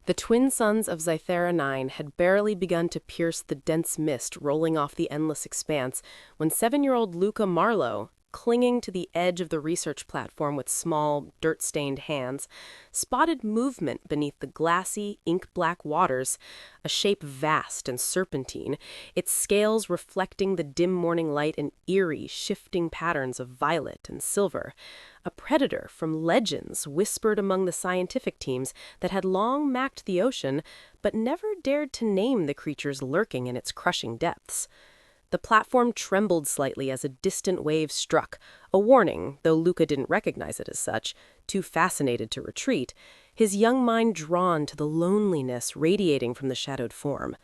The twin suns of Zythera 9 had barely begun to pierce the dense mist rolling off the endless expanse when 7-year-old Luca Marlowe, clinging to the edge of the research platform with small, dirt-stained hands, spotted movement beneath the glassy, ink-black waters, a shape vast and serpentine, its scales reflecting the dim morning light in eerie, shifting patterns of violet and silver. A predator from legends whispered among the scientific teams that had long mapped the ocean, but never dared to name the creatures lurking in its crushing depths. The platform trembled slightly as a distant wave struck, a warning, though Luca didn't recognize it as such, too fascinated to retreat, his young mind drawn to the loneliness radiating from the shadowed form.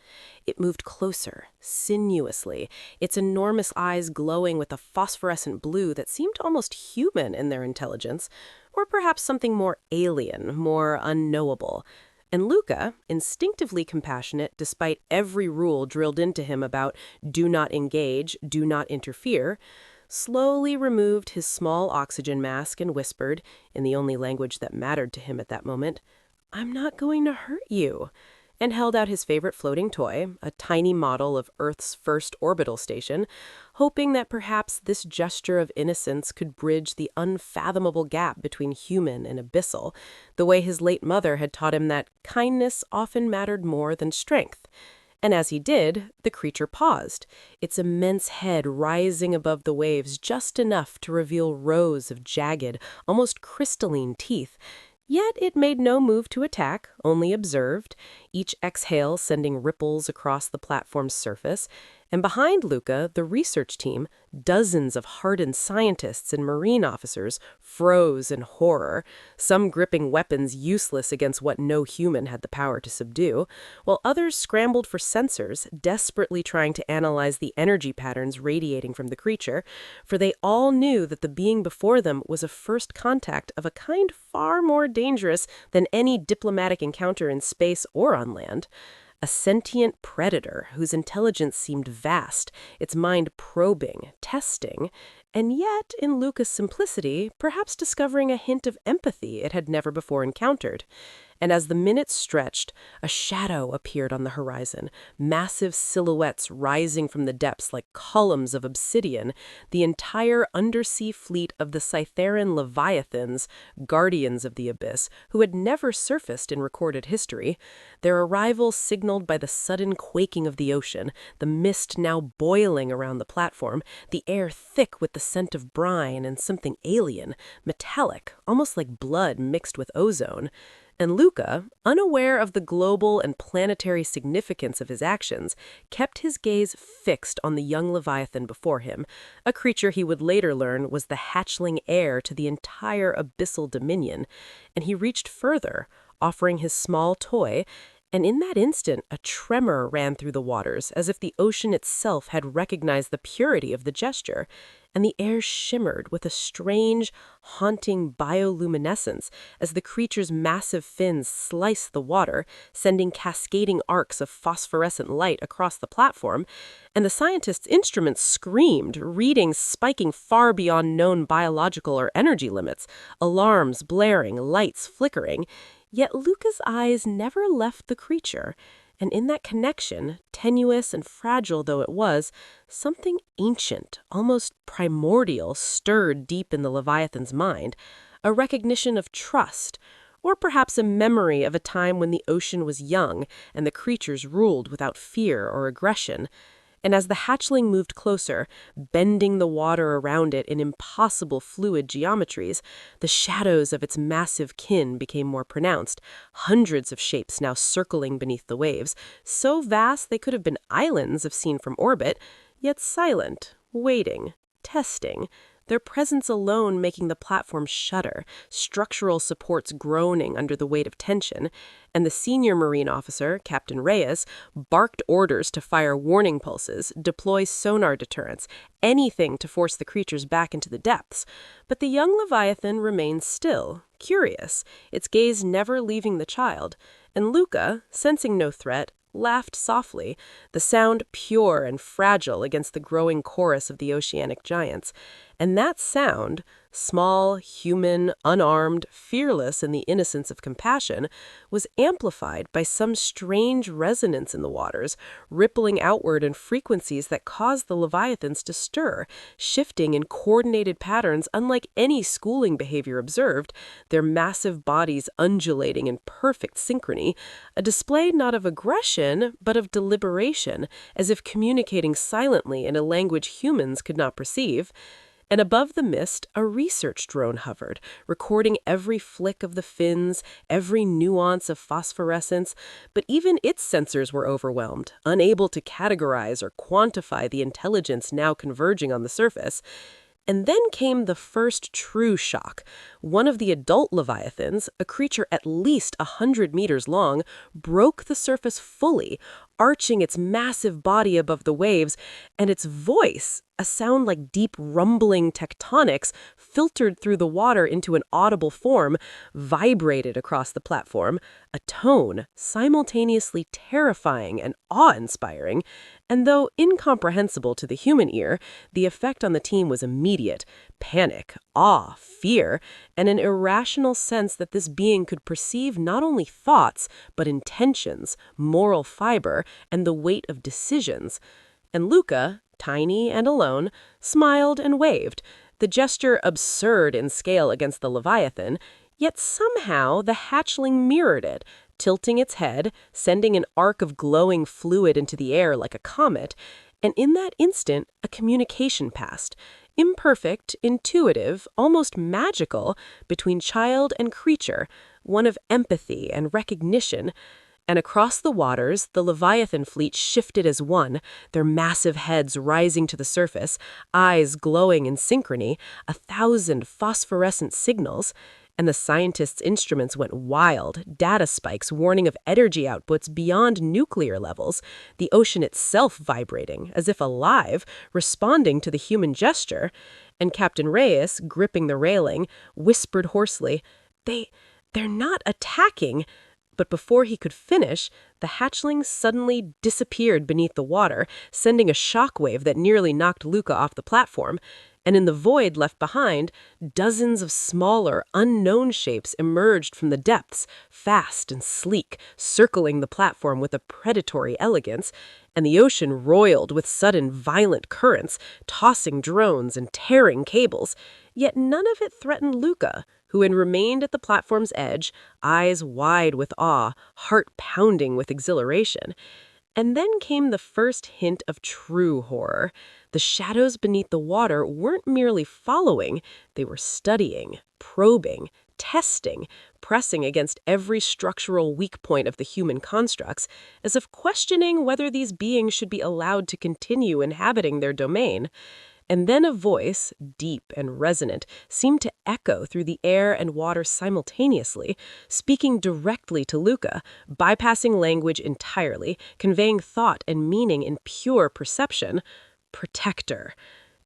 It moved closer, sinuously, its enormous eyes glowing with a phosphorescent blue that seemed almost human in their intelligence, or perhaps something more alien, more unknowable. And Luca, instinctively compassionate despite every rule drilled into him about do not engage, do not interfere, slowly removed his small oxygen mask and whispered, in the only language that mattered to him at that moment, "I'm not going to hurt you," and held out his favorite floating toy, a tiny model of Earth's first orbital station, hoping that perhaps this gesture of innocence could bridge the unfathomable gap between human and abyssal, the way his late mother had taught him that kindness often mattered more than strength. And as he did, the creature paused, its immense head rising above the waves just enough to reveal rows of jagged, almost crystalline teeth. Yet it made no move to attack, only observed, each exhale sending ripples across the platform's surface. And behind Luca, the research team, dozens of hardened scientists and marine officers, froze in horror, some gripping weapons useless against what no human had the power to subdue, while others scrambled for sensors, desperately trying to analyze the energy patterns radiating from the creature, for they all knew that the being before them was a first contact of a kind far more dangerous than any diplomatic encounter in space or on land. A sentient predator whose intelligence seemed vast, its mind probing, testing, and yet, in Luca's simplicity, perhaps discovering a hint of empathy it had never before encountered. And as the minutes stretched, a shadow appeared on the horizon, massive silhouettes rising from the depths like columns of obsidian, the entire undersea fleet of the Cytheran Leviathans, guardians of the abyss, who had never surfaced in recorded history. Their arrival signaled by the sudden quaking of the ocean, the mist now boiling around the platform, the air thick with the scent of brine and something alien, metallic, almost like blood mixed with ozone. And Luca, unaware of the global and planetary significance of his actions, kept his gaze fixed on the young Leviathan before him, a creature he would later learn was the hatchling heir to the entire abyssal dominion. And he reached further, offering his small toy, and in that instant a tremor ran through the waters, as if the ocean itself had recognized the purity of the gesture, and the air shimmered with a strange, haunting bioluminescence as the creature's massive fins sliced the water, sending cascading arcs of phosphorescent light across the platform, and the scientists' instruments screamed, readings spiking far beyond known biological or energy limits, alarms blaring, lights flickering. Yet Luca's eyes never left the creature, and in that connection, tenuous and fragile though it was, something ancient, almost primordial, stirred deep in the Leviathan's mind, a recognition of trust, or perhaps a memory of a time when the ocean was young and the creatures ruled without fear or aggression. And as the hatchling moved closer, bending the water around it in impossible fluid geometries, the shadows of its massive kin became more pronounced, hundreds of shapes now circling beneath the waves, so vast they could have been islands if seen from orbit, yet silent, waiting, testing, their presence alone making the platform shudder, structural supports groaning under the weight of tension, and the senior marine officer, Captain Reyes, barked orders to fire warning pulses, deploy sonar deterrents, anything to force the creatures back into the depths. But the young Leviathan remained still, curious, its gaze never leaving the child, and Luca, sensing no threat, laughed softly, the sound pure and fragile against the growing chorus of the oceanic giants. And that sound, small, human, unarmed, fearless in the innocence of compassion, was amplified by some strange resonance in the waters, rippling outward in frequencies that caused the leviathans to stir, shifting in coordinated patterns unlike any schooling behavior observed, their massive bodies undulating in perfect synchrony, a display not of aggression, but of deliberation, as if communicating silently in a language humans could not perceive. And above the mist, a research drone hovered, recording every flick of the fins, every nuance of phosphorescence, but even its sensors were overwhelmed, unable to categorize or quantify the intelligence now converging on the surface. And then came the first true shock. One of the adult leviathans, a creature at least 100 meters long, broke the surface fully, arching its massive body above the waves, and its voice, a sound like deep rumbling tectonics, filtered through the water into an audible form, vibrated across the platform, a tone simultaneously terrifying and awe-inspiring. And though incomprehensible to the human ear, the effect on the team was immediate: panic, awe, fear, and an irrational sense that this being could perceive not only thoughts, but intentions, moral fiber, and the weight of decisions. And Luca, tiny and alone, smiled and waved, the gesture absurd in scale against the Leviathan, yet somehow the hatchling mirrored it, tilting its head, sending an arc of glowing fluid into the air like a comet, and in that instant a communication passed, imperfect, intuitive, almost magical, between child and creature, one of empathy and recognition. And across the waters, the Leviathan fleet shifted as one, their massive heads rising to the surface, eyes glowing in synchrony, 1,000 phosphorescent signals. And the scientists' instruments went wild, data spikes warning of energy outputs beyond nuclear levels, the ocean itself vibrating, as if alive, responding to the human gesture. And Captain Reyes, gripping the railing, whispered hoarsely, They're not attacking." But before he could finish, the hatchling suddenly disappeared beneath the water, sending a shockwave that nearly knocked Luca off the platform. And in the void left behind, dozens of smaller, unknown shapes emerged from the depths, fast and sleek, circling the platform with a predatory elegance, and the ocean roiled with sudden violent currents, tossing drones and tearing cables. Yet none of it threatened Luca, who had remained at the platform's edge, eyes wide with awe, heart pounding with exhilaration. And then came the first hint of true horror. The shadows beneath the water weren't merely following, they were studying, probing, testing, pressing against every structural weak point of the human constructs, as if questioning whether these beings should be allowed to continue inhabiting their domain. And then a voice, deep and resonant, seemed to echo through the air and water simultaneously, speaking directly to Luca, bypassing language entirely, conveying thought and meaning in pure perception. Protector.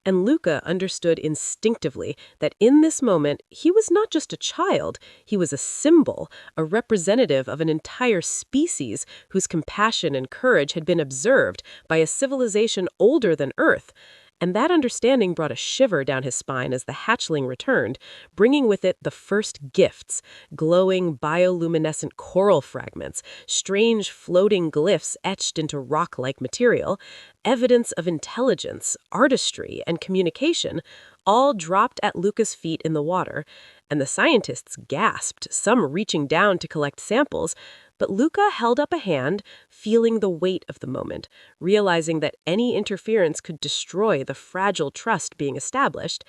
And Luca understood instinctively that in this moment he was not just a child, he was a symbol, a representative of an entire species whose compassion and courage had been observed by a civilization older than Earth. And that understanding brought a shiver down his spine as the hatchling returned, bringing with it the first gifts: glowing bioluminescent coral fragments, strange floating glyphs etched into rock-like material, evidence of intelligence, artistry, and communication, all dropped at Luca's feet in the water. And the scientists gasped, some reaching down to collect samples, but Luca held up a hand, feeling the weight of the moment, realizing that any interference could destroy the fragile trust being established.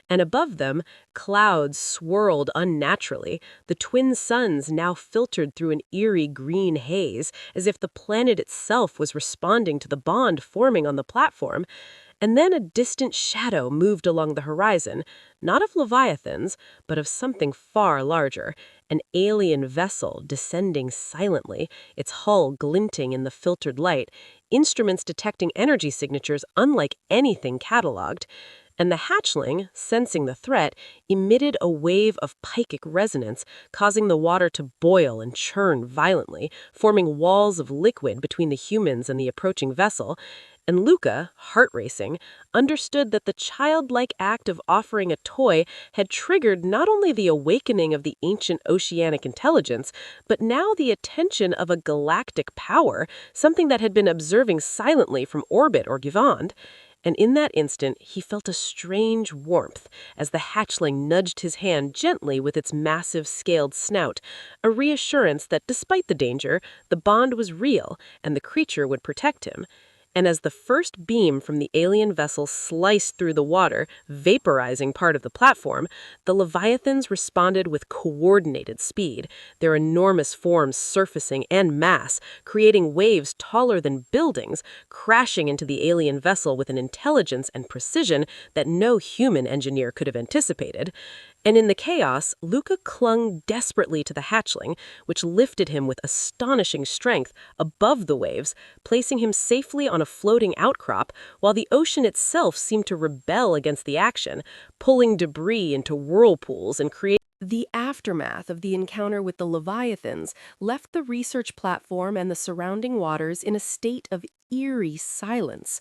And above them, clouds swirled unnaturally, the twin suns now filtered through an eerie green haze, as if the planet itself was responding to the bond forming on the platform. And then a distant shadow moved along the horizon, not of leviathans, but of something far larger, an alien vessel descending silently, its hull glinting in the filtered light, instruments detecting energy signatures unlike anything catalogued. And the hatchling, sensing the threat, emitted a wave of psychic resonance, causing the water to boil and churn violently, forming walls of liquid between the humans and the approaching vessel. And Luca, heart racing, understood that the childlike act of offering a toy had triggered not only the awakening of the ancient oceanic intelligence, but now the attention of a galactic power, something that had been observing silently from orbit or Givand. And in that instant, he felt a strange warmth as the hatchling nudged his hand gently with its massive scaled snout, a reassurance that despite the danger, the bond was real and the creature would protect him. And as the first beam from the alien vessel sliced through the water, vaporizing part of the platform, the Leviathans responded with coordinated speed, their enormous forms surfacing en masse, creating waves taller than buildings, crashing into the alien vessel with an intelligence and precision that no human engineer could have anticipated. And in the chaos, Luca clung desperately to the hatchling, which lifted him with astonishing strength above the waves, placing him safely on a floating outcrop, while the ocean itself seemed to rebel against the action, pulling debris into whirlpools and creating. The aftermath of the encounter with the Leviathans left the research platform and the surrounding waters in a state of eerie silence.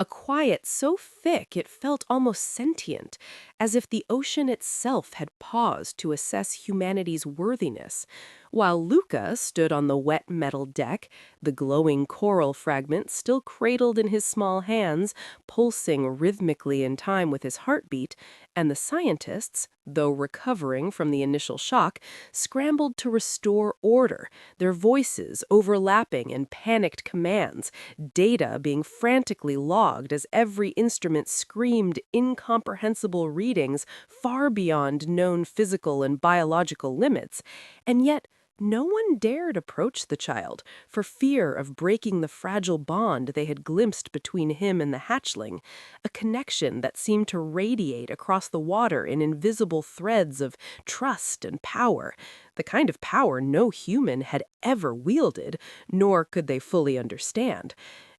A quiet so thick it felt almost sentient, as if the ocean itself had paused to assess humanity's worthiness. While Luca stood on the wet metal deck, the glowing coral fragment still cradled in his small hands, pulsing rhythmically in time with his heartbeat, and the scientists, though recovering from the initial shock, scrambled to restore order, their voices overlapping in panicked commands, data being frantically logged as every instrument screamed incomprehensible readings far beyond known physical and biological limits. And yet, no one dared approach the child for fear of breaking the fragile bond they had glimpsed between him and the hatchling, a connection that seemed to radiate across the water in invisible threads of trust and power, the kind of power no human had ever wielded, nor could they fully understand.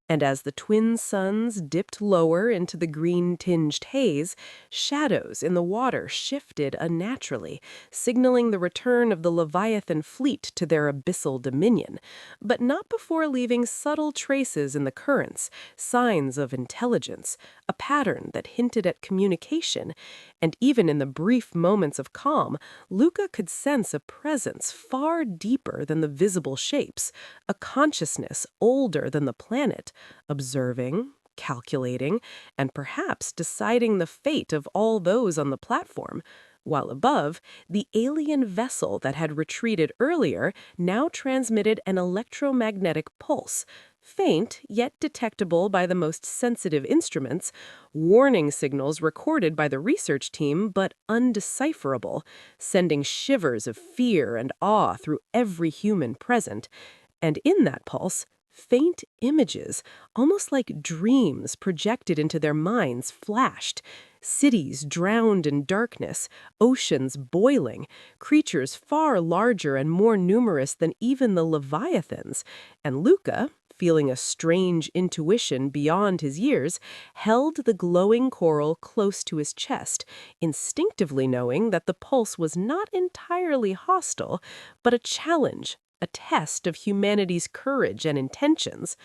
And as the twin suns dipped lower into the green-tinged haze, shadows in the water shifted unnaturally, signaling the return of the Leviathan fleet to their abyssal dominion, but not before leaving subtle traces in the currents, signs of intelligence, a pattern that hinted at communication. And even in the brief moments of calm, Luca could sense a presence far deeper than the visible shapes, a consciousness older than the planet, observing, calculating, and perhaps deciding the fate of all those on the platform. While above, the alien vessel that had retreated earlier now transmitted an electromagnetic pulse, faint yet detectable by the most sensitive instruments, warning signals recorded by the research team but undecipherable, sending shivers of fear and awe through every human present. And in that pulse, faint images, almost like dreams projected into their minds, flashed. Cities drowned in darkness, oceans boiling, creatures far larger and more numerous than even the Leviathans. And Luca, feeling a strange intuition beyond his years, held the glowing coral close to his chest, instinctively knowing that the pulse was not entirely hostile, but a challenge, a test of humanity's courage and intentions.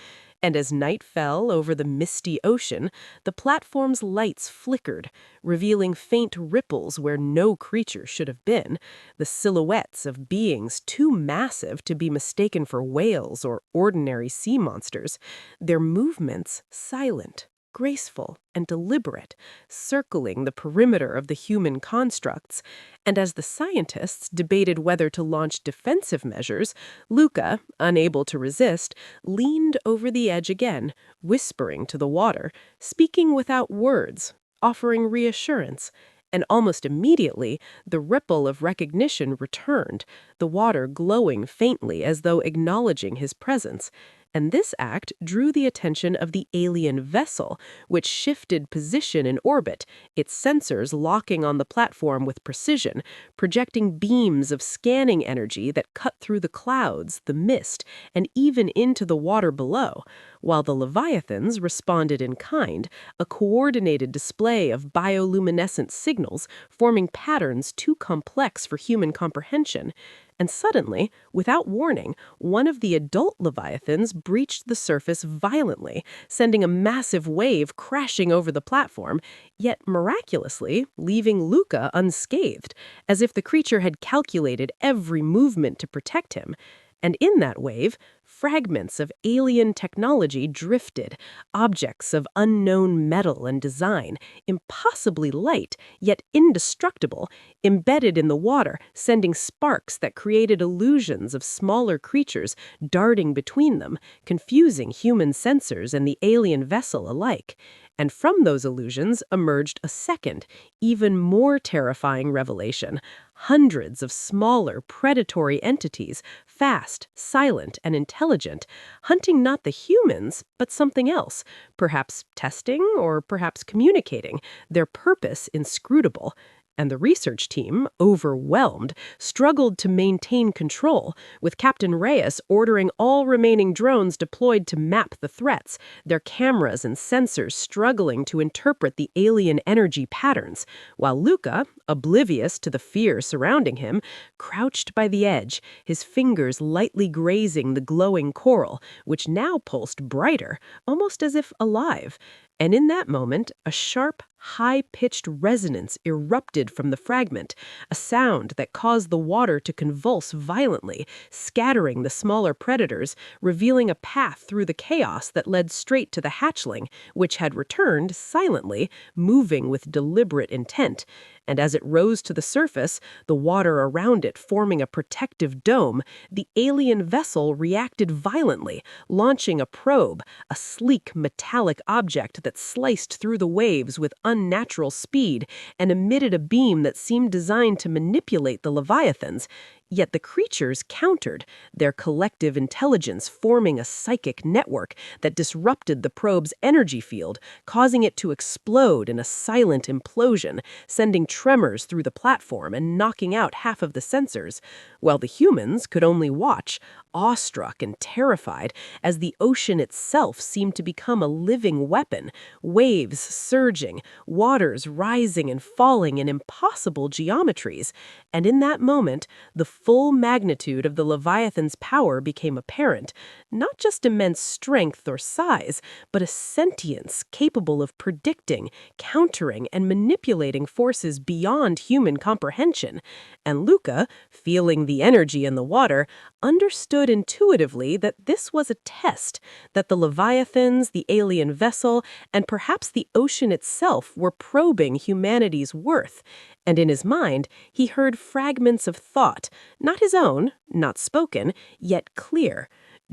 And as night fell over the misty ocean, the platform's lights flickered, revealing faint ripples where no creature should have been, the silhouettes of beings too massive to be mistaken for whales or ordinary sea monsters, their movements silent, graceful, and deliberate, circling the perimeter of the human constructs. And as the scientists debated whether to launch defensive measures, Luca, unable to resist, leaned over the edge again, whispering to the water, speaking without words, offering reassurance. And almost immediately, the ripple of recognition returned, the water glowing faintly as though acknowledging his presence. And this act drew the attention of the alien vessel, which shifted position in orbit, its sensors locking on the platform with precision, projecting beams of scanning energy that cut through the clouds, the mist, and even into the water below, while the Leviathans responded in kind, a coordinated display of bioluminescent signals forming patterns too complex for human comprehension. And suddenly, without warning, one of the adult leviathans breached the surface violently, sending a massive wave crashing over the platform, yet miraculously leaving Luca unscathed, as if the creature had calculated every movement to protect him. And in that wave, fragments of alien technology drifted, objects of unknown metal and design, impossibly light, yet indestructible, embedded in the water, sending sparks that created illusions of smaller creatures darting between them, confusing human sensors and the alien vessel alike. And from those illusions emerged a second, even more terrifying revelation. Hundreds of smaller, predatory entities, fast, silent, and intelligent, hunting not the humans, but something else, perhaps testing or perhaps communicating, their purpose inscrutable. And the research team, overwhelmed, struggled to maintain control, with Captain Reyes ordering all remaining drones deployed to map the threats, their cameras and sensors struggling to interpret the alien energy patterns, while Luca, oblivious to the fear surrounding him, crouched by the edge, his fingers lightly grazing the glowing coral, which now pulsed brighter, almost as if alive. And in that moment, a sharp, high-pitched resonance erupted from the fragment, a sound that caused the water to convulse violently, scattering the smaller predators, revealing a path through the chaos that led straight to the hatchling, which had returned silently, moving with deliberate intent. And as it rose to the surface, the water around it forming a protective dome, the alien vessel reacted violently, launching a probe, a sleek metallic object that sliced through the waves with unnatural speed and emitted a beam that seemed designed to manipulate the leviathans. Yet the creatures countered, their collective intelligence forming a psychic network that disrupted the probe's energy field, causing it to explode in a silent implosion, sending tremors through the platform and knocking out half of the sensors, while the humans could only watch, awestruck and terrified, as the ocean itself seemed to become a living weapon, waves surging, waters rising and falling in impossible geometries. And in that moment, the full magnitude of the Leviathan's power became apparent, not just immense strength or size, but a sentience capable of predicting, countering, and manipulating forces beyond human comprehension. And Luca, feeling the energy in the water, understood intuitively that this was a test, that the Leviathans, the alien vessel, and perhaps the ocean itself were probing humanity's worth. And in his mind, he heard fragments of thought, not his own, not spoken, yet clear.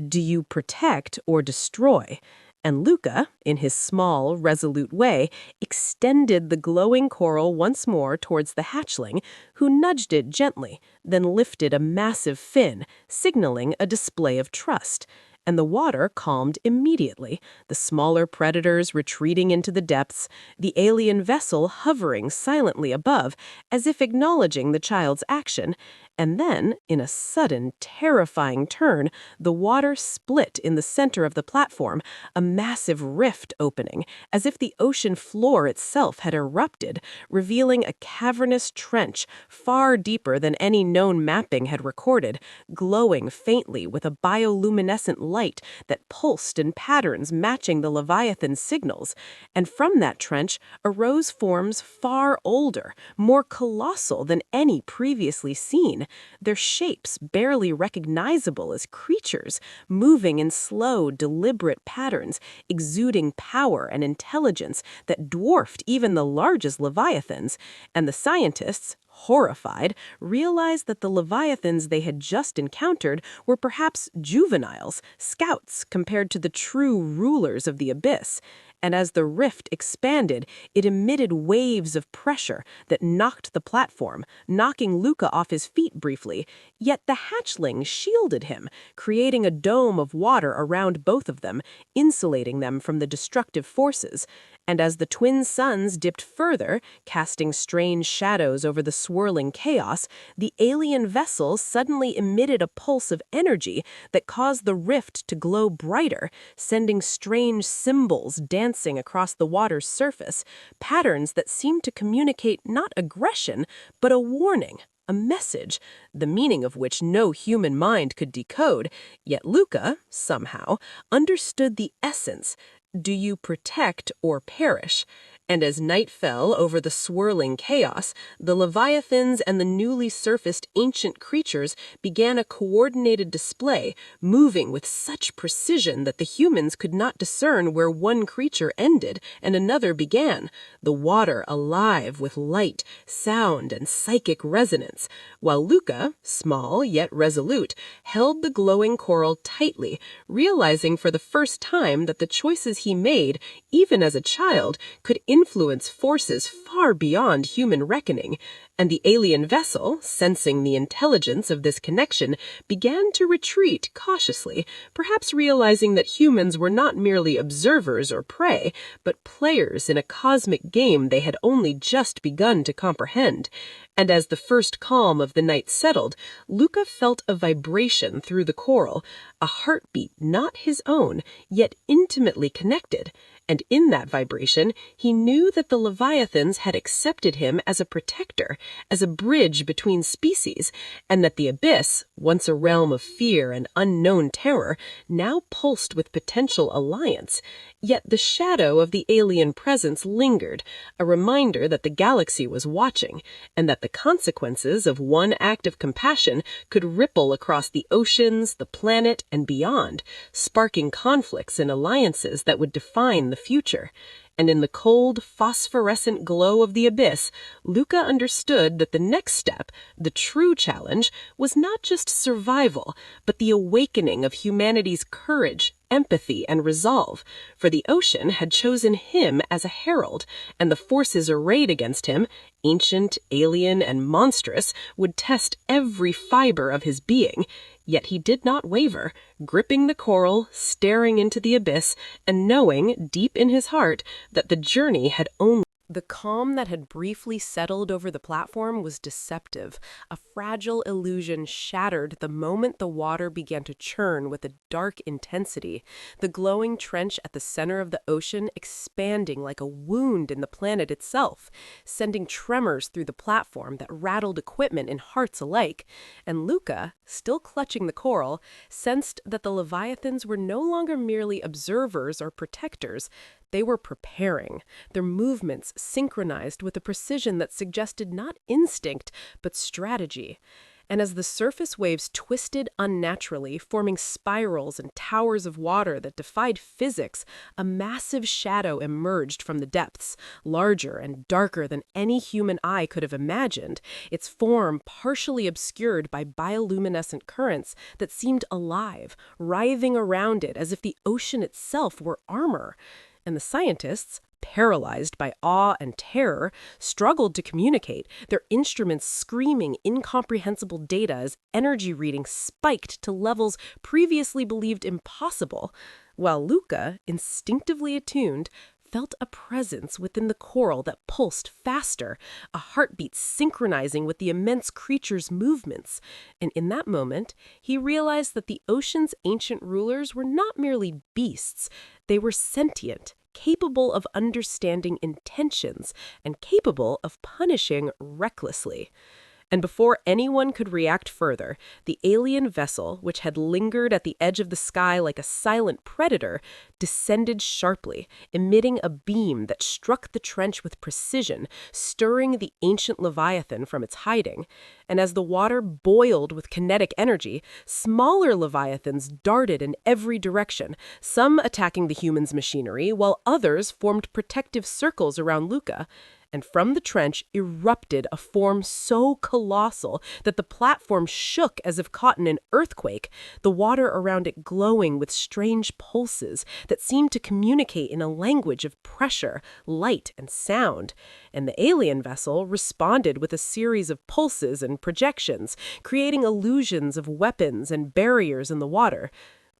Do you protect or destroy? And Luca, in his small, resolute way, extended the glowing coral once more towards the hatchling, who nudged it gently, then lifted a massive fin, signaling a display of trust. And the water calmed immediately, the smaller predators retreating into the depths, the alien vessel hovering silently above, as if acknowledging the child's action. And then, in a sudden, terrifying turn, the water split in the center of the platform, a massive rift opening, as if the ocean floor itself had erupted, revealing a cavernous trench far deeper than any known mapping had recorded, glowing faintly with a bioluminescent light that pulsed in patterns matching the Leviathan's signals. And from that trench arose forms far older, more colossal than any previously seen, their shapes barely recognizable as creatures, moving in slow, deliberate patterns, exuding power and intelligence that dwarfed even the largest leviathans. And the scientists, horrified, realized that the leviathans they had just encountered were perhaps juveniles, scouts compared to the true rulers of the abyss. And as the rift expanded, it emitted waves of pressure that knocked the platform, knocking Luca off his feet briefly. Yet the hatchling shielded him, creating a dome of water around both of them, insulating them from the destructive forces. And as the twin suns dipped further, casting strange shadows over the swirling chaos, the alien vessel suddenly emitted a pulse of energy that caused the rift to glow brighter, sending strange symbols dancing across the water's surface, patterns that seemed to communicate not aggression, but a warning. a message, the meaning of which no human mind could decode, yet Luca, somehow, understood the essence. Do you protect or perish? And as night fell over the swirling chaos, the leviathans and the newly surfaced ancient creatures began a coordinated display, moving with such precision that the humans could not discern where one creature ended and another began, the water alive with light, sound, and psychic resonance, while Luca, small yet resolute, held the glowing coral tightly, realizing for the first time that the choices he made, even as a child, could influence forces far beyond human reckoning, and the alien vessel, sensing the intelligence of this connection, began to retreat cautiously, perhaps realizing that humans were not merely observers or prey, but players in a cosmic game they had only just begun to comprehend. And as the first calm of the night settled, Luca felt a vibration through the coral, a heartbeat not his own, yet intimately connected. And in that vibration, he knew that the Leviathans had accepted him as a protector, as a bridge between species, and that the abyss, once a realm of fear and unknown terror, now pulsed with potential alliance. Yet the shadow of the alien presence lingered, a reminder that the galaxy was watching, and that the consequences of one act of compassion could ripple across the oceans, the planet, and beyond, sparking conflicts and alliances that would define the future. And in the cold, phosphorescent glow of the abyss, Luca understood that the next step, the true challenge, was not just survival, but the awakening of humanity's courage, empathy, and resolve. For the ocean had chosen him as a herald, and the forces arrayed against him, ancient, alien, and monstrous, would test every fiber of his being. Yet he did not waver, gripping the coral, staring into the abyss, and knowing, deep in his heart, that the journey had only... The calm that had briefly settled over the platform was deceptive, a fragile illusion shattered the moment the water began to churn with a dark intensity, the glowing trench at the center of the ocean expanding like a wound in the planet itself, sending tremors through the platform that rattled equipment and hearts alike. And Luca, still clutching the coral, sensed that the Leviathans were no longer merely observers or protectors. They were preparing, their movements synchronized with a precision that suggested not instinct, but strategy. And as the surface waves twisted unnaturally, forming spirals and towers of water that defied physics, a massive shadow emerged from the depths, larger and darker than any human eye could have imagined, its form partially obscured by bioluminescent currents that seemed alive, writhing around it as if the ocean itself were armor. And the scientists, paralyzed by awe and terror, struggled to communicate, their instruments screaming incomprehensible data as energy readings spiked to levels previously believed impossible, while Luca, instinctively attuned, felt a presence within the coral that pulsed faster, a heartbeat synchronizing with the immense creature's movements. And in that moment, he realized that the ocean's ancient rulers were not merely beasts, they were sentient, capable of understanding intentions, and capable of punishing recklessly. And before anyone could react further, the alien vessel, which had lingered at the edge of the sky like a silent predator, descended sharply, emitting a beam that struck the trench with precision, stirring the ancient Leviathan from its hiding. And as the water boiled with kinetic energy, smaller Leviathans darted in every direction, some attacking the humans' machinery, while others formed protective circles around Luca. And from the trench erupted a form so colossal that the platform shook as if caught in an earthquake, the water around it glowing with strange pulses that seemed to communicate in a language of pressure, light, and sound. And the alien vessel responded with a series of pulses and projections, creating illusions of weapons and barriers in the water.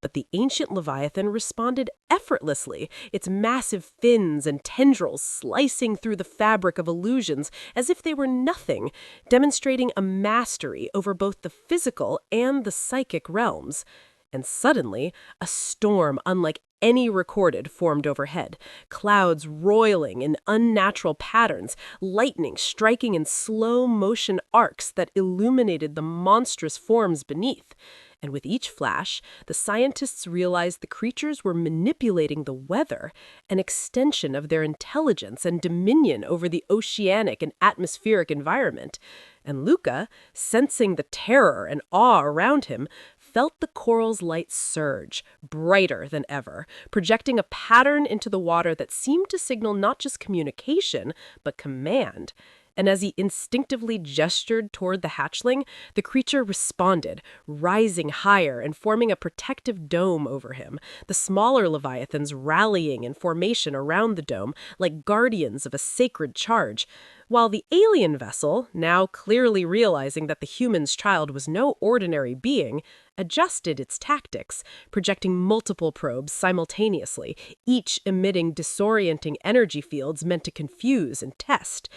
But the ancient Leviathan responded effortlessly, its massive fins and tendrils slicing through the fabric of illusions as if they were nothing, demonstrating a mastery over both the physical and the psychic realms. And suddenly, a storm unlike any recorded formed overhead, clouds roiling in unnatural patterns, lightning striking in slow motion arcs that illuminated the monstrous forms beneath. And with each flash, the scientists realized the creatures were manipulating the weather, an extension of their intelligence and dominion over the oceanic and atmospheric environment. And Luca, sensing the terror and awe around him, felt the coral's light surge, brighter than ever, projecting a pattern into the water that seemed to signal not just communication, but command. And as he instinctively gestured toward the hatchling, the creature responded, rising higher and forming a protective dome over him, the smaller leviathans rallying in formation around the dome like guardians of a sacred charge, while the alien vessel, now clearly realizing that the human's child was no ordinary being, adjusted its tactics, projecting multiple probes simultaneously, each emitting disorienting energy fields meant to confuse and test.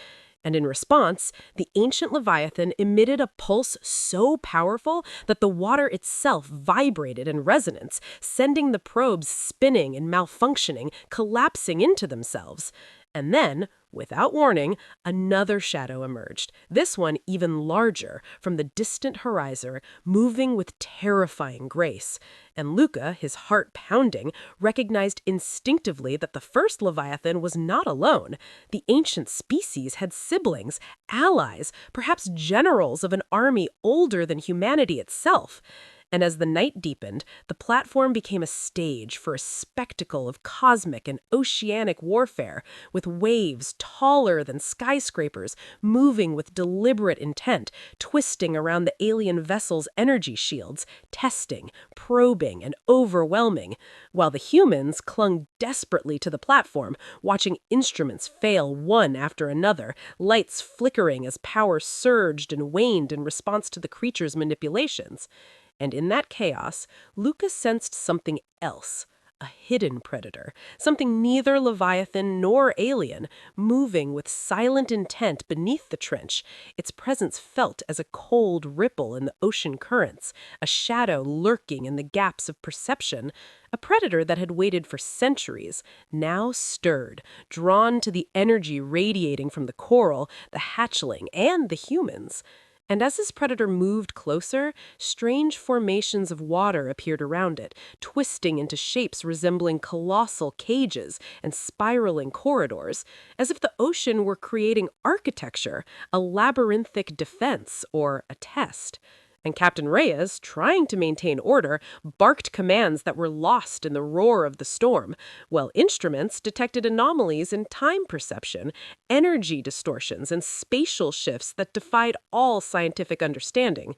And in response, the ancient Leviathan emitted a pulse so powerful that the water itself vibrated in resonance, sending the probes spinning and malfunctioning, collapsing into themselves. And then, without warning, another shadow emerged, this one even larger, from the distant horizon, moving with terrifying grace. And Luca, his heart pounding, recognized instinctively that the first Leviathan was not alone. The ancient species had siblings, allies, perhaps generals of an army older than humanity itself. And as the night deepened, the platform became a stage for a spectacle of cosmic and oceanic warfare, with waves taller than skyscrapers moving with deliberate intent, twisting around the alien vessel's energy shields, testing, probing, and overwhelming, while the humans clung desperately to the platform, watching instruments fail one after another, lights flickering as power surged and waned in response to the creature's manipulations. And in that chaos, Lucas sensed something else, a hidden predator, something neither Leviathan nor alien, moving with silent intent beneath the trench, its presence felt as a cold ripple in the ocean currents, a shadow lurking in the gaps of perception, a predator that had waited for centuries, now stirred, drawn to the energy radiating from the coral, the hatchling, and the humans. And as this predator moved closer, strange formations of water appeared around it, twisting into shapes resembling colossal cages and spiraling corridors, as if the ocean were creating architecture, a labyrinthic defense, or a test. And Captain Reyes, trying to maintain order, barked commands that were lost in the roar of the storm, while instruments detected anomalies in time perception, energy distortions, and spatial shifts that defied all scientific understanding.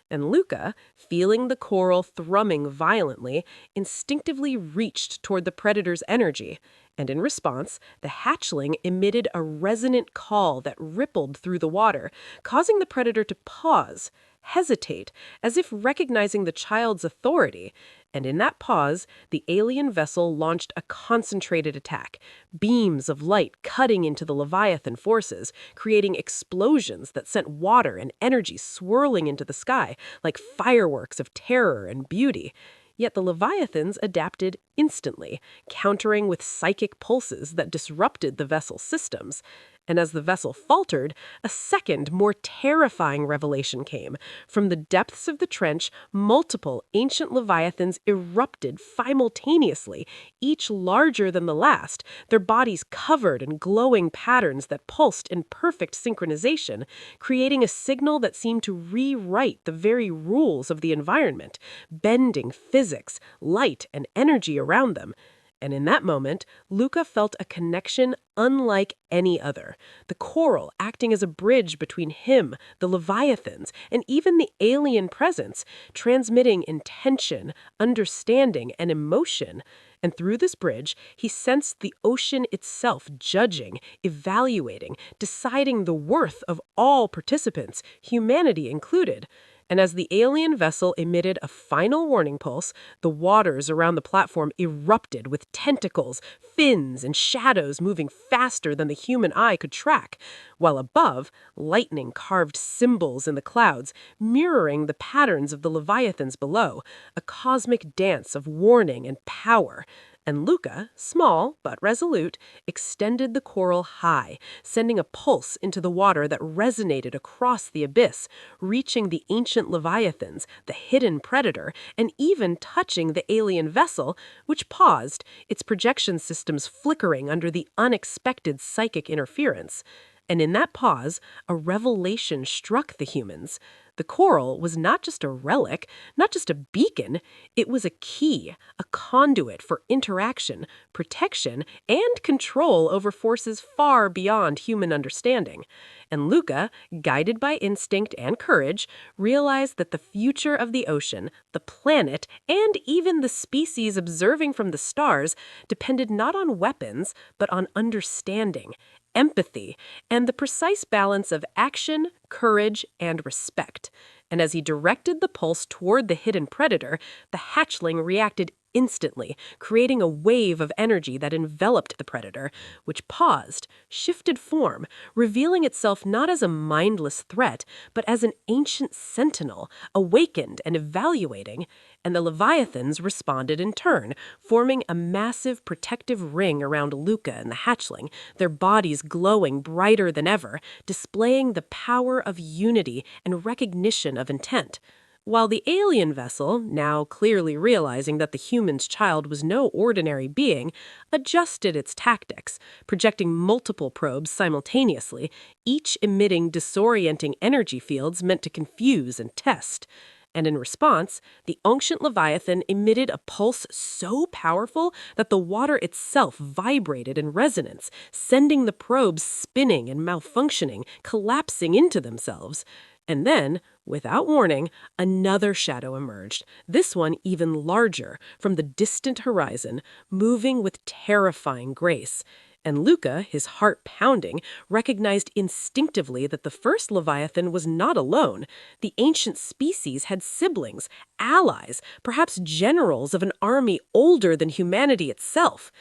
And Luca, feeling the coral thrumming violently, instinctively reached toward the predator's energy. And in response, the hatchling emitted a resonant call that rippled through the water, causing the predator to pause, hesitate, as if recognizing the child's authority. And in that pause, the alien vessel launched a concentrated attack, beams of light cutting into the Leviathan forces, creating explosions that sent water and energy swirling into the sky like fireworks of terror and beauty. Yet the Leviathans adapted instantly, countering with psychic pulses that disrupted the vessel's systems. And as the vessel faltered, a second, more terrifying revelation came. From the depths of the trench, multiple ancient Leviathans erupted simultaneously, each larger than the last, their bodies covered in glowing patterns that pulsed in perfect synchronization, creating a signal that seemed to rewrite the very rules of the environment, bending physics, light, and energy around them. And in that moment, Luca felt a connection unlike any other, the coral acting as a bridge between him, the Leviathans, and even the alien presence, transmitting intention, understanding, and emotion. And through this bridge, he sensed the ocean itself judging, evaluating, deciding the worth of all participants, humanity included. And as the alien vessel emitted a final warning pulse, the waters around the platform erupted with tentacles, fins, and shadows moving faster than the human eye could track, while above, lightning carved symbols in the clouds, mirroring the patterns of the leviathans below, a cosmic dance of warning and power. And Luca, small but resolute, extended the coral high, sending a pulse into the water that resonated across the abyss, reaching the ancient leviathans, the hidden predator, and even touching the alien vessel, which paused, its projection systems flickering under the unexpected psychic interference. And in that pause, a revelation struck the humans. The coral was not just a relic, not just a beacon, it was a key, a conduit for interaction, protection, and control over forces far beyond human understanding. And Luca, guided by instinct and courage, realized that the future of the ocean, the planet, and even the species observing from the stars depended not on weapons, but on understanding, empathy, and the precise balance of action, courage, and respect. And as he directed the pulse toward the hidden predator, the hatchling reacted instantly, creating a wave of energy that enveloped the predator, which paused, shifted form, revealing itself not as a mindless threat, but as an ancient sentinel, awakened and evaluating. And the leviathans responded in turn, forming a massive protective ring around Luca and the hatchling, their bodies glowing brighter than ever, displaying the power of unity and recognition of intent. While the alien vessel, now clearly realizing that the human's child was no ordinary being, adjusted its tactics, projecting multiple probes simultaneously, each emitting disorienting energy fields meant to confuse and test. And in response, the ancient leviathan emitted a pulse so powerful that the water itself vibrated in resonance, sending the probes spinning and malfunctioning, collapsing into themselves. And then, without warning, another shadow emerged, this one even larger, from the distant horizon, moving with terrifying grace. And Luca, his heart pounding, recognized instinctively that the first Leviathan was not alone. The ancient species had siblings, allies, perhaps generals of an army older than humanity itself.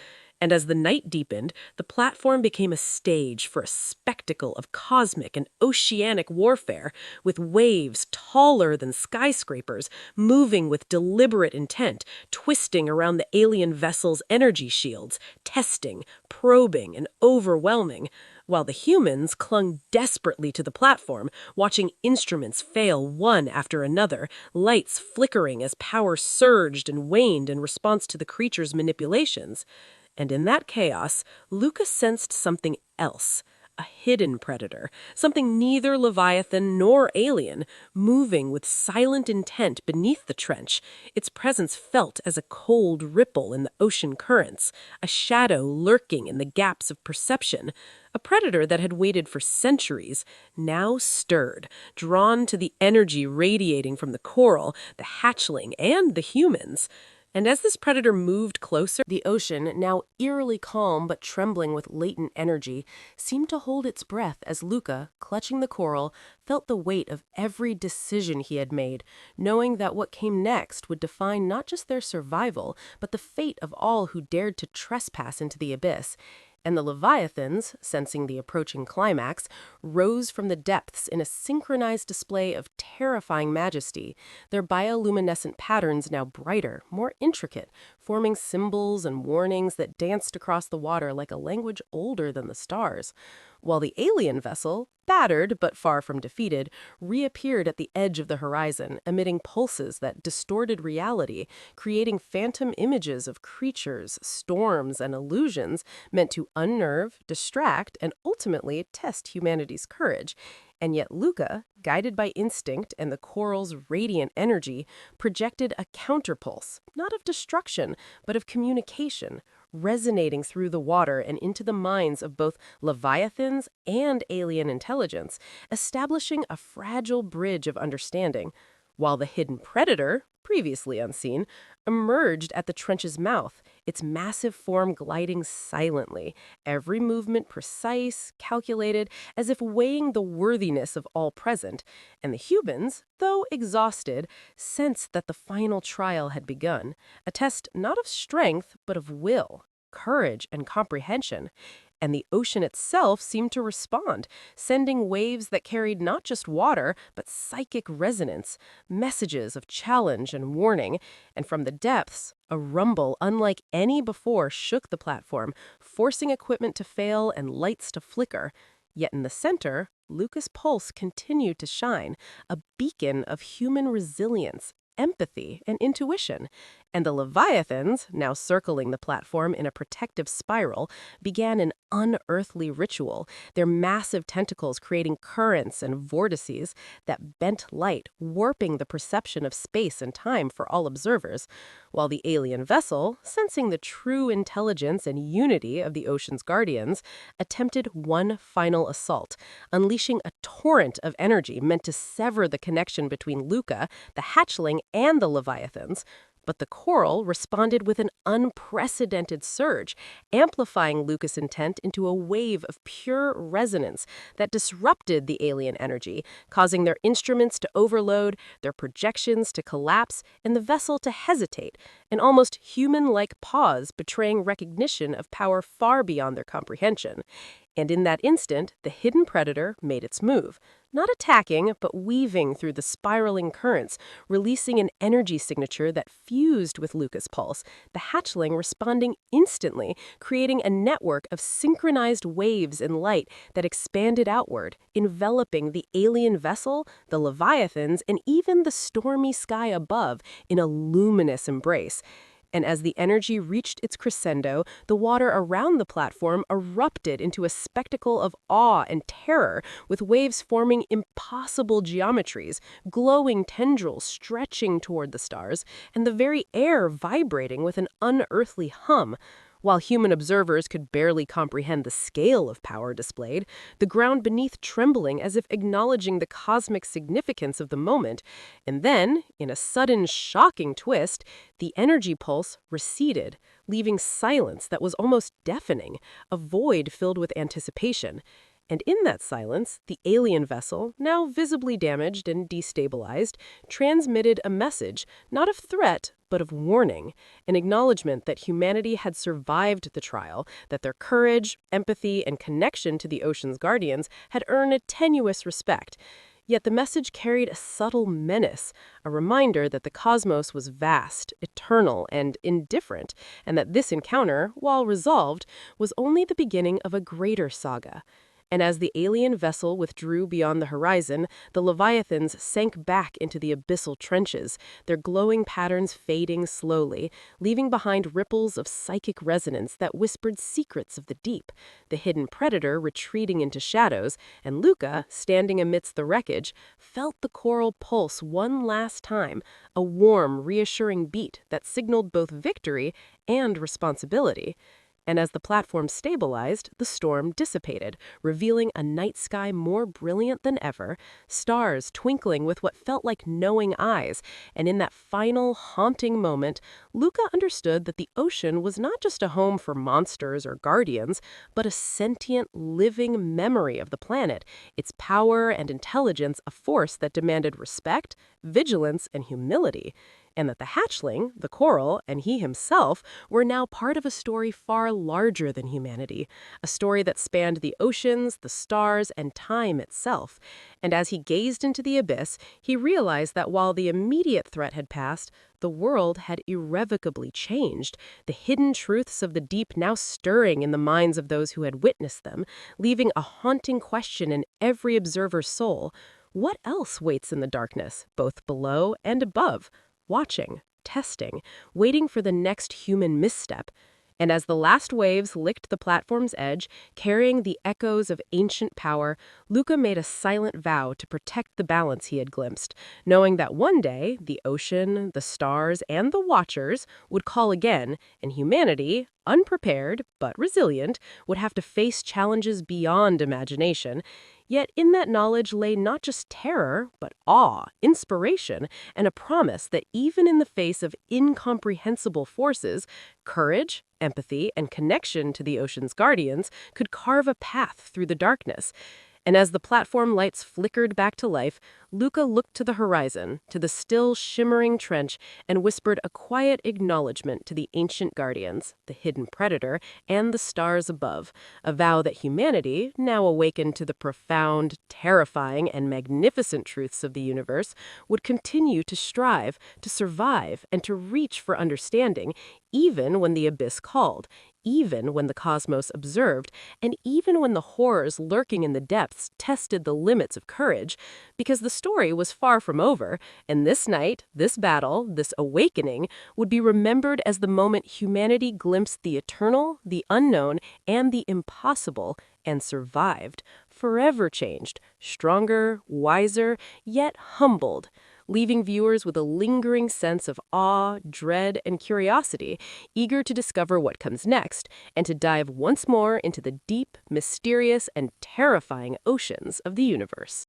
And as the night deepened, the platform became a stage for a spectacle of cosmic and oceanic warfare, with waves taller than skyscrapers, moving with deliberate intent, twisting around the alien vessel's energy shields, testing, probing, and overwhelming, while the humans clung desperately to the platform, watching instruments fail one after another, lights flickering as power surged and waned in response to the creature's manipulations. And in that chaos, Lucas sensed something else, a hidden predator, something neither Leviathan nor alien, moving with silent intent beneath the trench, its presence felt as a cold ripple in the ocean currents, a shadow lurking in the gaps of perception. A predator that had waited for centuries, now stirred, drawn to the energy radiating from the coral, the hatchling, and the humans. And as this predator moved closer, the ocean, now eerily calm but trembling with latent energy, seemed to hold its breath as Luca, clutching the coral, felt the weight of every decision he had made, knowing that what came next would define not just their survival, but the fate of all who dared to trespass into the abyss. And the Leviathans, sensing the approaching climax, rose from the depths in a synchronized display of terrifying majesty, their bioluminescent patterns now brighter, more intricate, forming symbols and warnings that danced across the water like a language older than the stars. While the alien vessel, battered but far from defeated, reappeared at the edge of the horizon, emitting pulses that distorted reality, creating phantom images of creatures, storms, and illusions meant to unnerve, distract, and ultimately test humanity's courage. And yet Luca, guided by instinct and the coral's radiant energy, projected a counterpulse, not of destruction, but of communication, resonating through the water and into the minds of both leviathans and alien intelligence, establishing a fragile bridge of understanding. While the hidden predator, previously unseen, emerged at the trench's mouth, its massive form gliding silently, every movement precise, calculated, as if weighing the worthiness of all present, and the humans, though exhausted, sensed that the final trial had begun, a test not of strength, but of will, courage, and comprehension. And the ocean itself seemed to respond, sending waves that carried not just water, but psychic resonance, messages of challenge and warning, and from the depths, a rumble unlike any before shook the platform, forcing equipment to fail and lights to flicker. Yet in the center, Lucas' pulse continued to shine, a beacon of human resilience, empathy, and intuition. And the Leviathans, now circling the platform in a protective spiral, began an unearthly ritual, their massive tentacles creating currents and vortices that bent light, warping the perception of space and time for all observers, while the alien vessel, sensing the true intelligence and unity of the ocean's guardians, attempted one final assault, unleashing a torrent of energy meant to sever the connection between Luca, the hatchling, and the Leviathans. But the coral responded with an unprecedented surge, amplifying Lucas' intent into a wave of pure resonance that disrupted the alien energy, causing their instruments to overload, their projections to collapse, and the vessel to hesitate, an almost human-like pause betraying recognition of power far beyond their comprehension. And in that instant, the hidden predator made its move, not attacking, but weaving through the spiraling currents, releasing an energy signature that fused with Lucas' pulse, the hatchling responding instantly, creating a network of synchronized waves in light that expanded outward, enveloping the alien vessel, the Leviathans, and even the stormy sky above in a luminous embrace. And as the energy reached its crescendo, the water around the platform erupted into a spectacle of awe and terror, with waves forming impossible geometries, glowing tendrils stretching toward the stars, and the very air vibrating with an unearthly hum. While human observers could barely comprehend the scale of power displayed, the ground beneath trembling as if acknowledging the cosmic significance of the moment. And then, in a sudden, shocking twist, the energy pulse receded, leaving silence that was almost deafening, a void filled with anticipation. And in that silence, the alien vessel, now visibly damaged and destabilized, transmitted a message, not of threat, but of warning, an acknowledgement that humanity had survived the trial, that their courage, empathy, and connection to the ocean's guardians had earned a tenuous respect. Yet the message carried a subtle menace, a reminder that the cosmos was vast, eternal, and indifferent, and that this encounter, while resolved, was only the beginning of a greater saga. And as the alien vessel withdrew beyond the horizon, the Leviathans sank back into the abyssal trenches, their glowing patterns fading slowly, leaving behind ripples of psychic resonance that whispered secrets of the deep, the hidden predator retreating into shadows, and Luca, standing amidst the wreckage, felt the coral pulse one last time, a warm, reassuring beat that signaled both victory and responsibility. And as the platform stabilized, the storm dissipated, revealing a night sky more brilliant than ever, stars twinkling with what felt like knowing eyes. And in that final, haunting moment, Luca understood that the ocean was not just a home for monsters or guardians, but a sentient, living memory of the planet, its power and intelligence a force that demanded respect, vigilance, and humility. And that the hatchling, the coral, and he himself were now part of a story far larger than humanity, a story that spanned the oceans, the stars, and time itself. And as he gazed into the abyss, he realized that while the immediate threat had passed, the world had irrevocably changed, the hidden truths of the deep now stirring in the minds of those who had witnessed them, leaving a haunting question in every observer's soul. What else waits in the darkness, both below and above? Watching, testing, waiting for the next human misstep. And as the last waves licked the platform's edge, carrying the echoes of ancient power, Luca made a silent vow to protect the balance he had glimpsed, knowing that one day the ocean, the stars, and the Watchers would call again, and humanity, unprepared but resilient, would have to face challenges beyond imagination. Yet in that knowledge lay not just terror, but awe, inspiration, and a promise that even in the face of incomprehensible forces, courage, empathy, and connection to the ocean's guardians could carve a path through the darkness. And as the platform lights flickered back to life, Luca looked to the horizon, to the still shimmering trench, and whispered a quiet acknowledgement to the ancient guardians, the hidden predator, and the stars above, a vow that humanity, now awakened to the profound, terrifying, and magnificent truths of the universe, would continue to strive, to survive, and to reach for understanding, even when the abyss called, even when the cosmos observed, and even when the horrors lurking in the depths tested the limits of courage, because the story was far from over, and this night, this battle, this awakening, would be remembered as the moment humanity glimpsed the eternal, the unknown, and the impossible, and survived, forever changed, stronger, wiser, yet humbled, leaving viewers with a lingering sense of awe, dread, and curiosity, eager to discover what comes next, and to dive once more into the deep, mysterious, and terrifying oceans of the universe.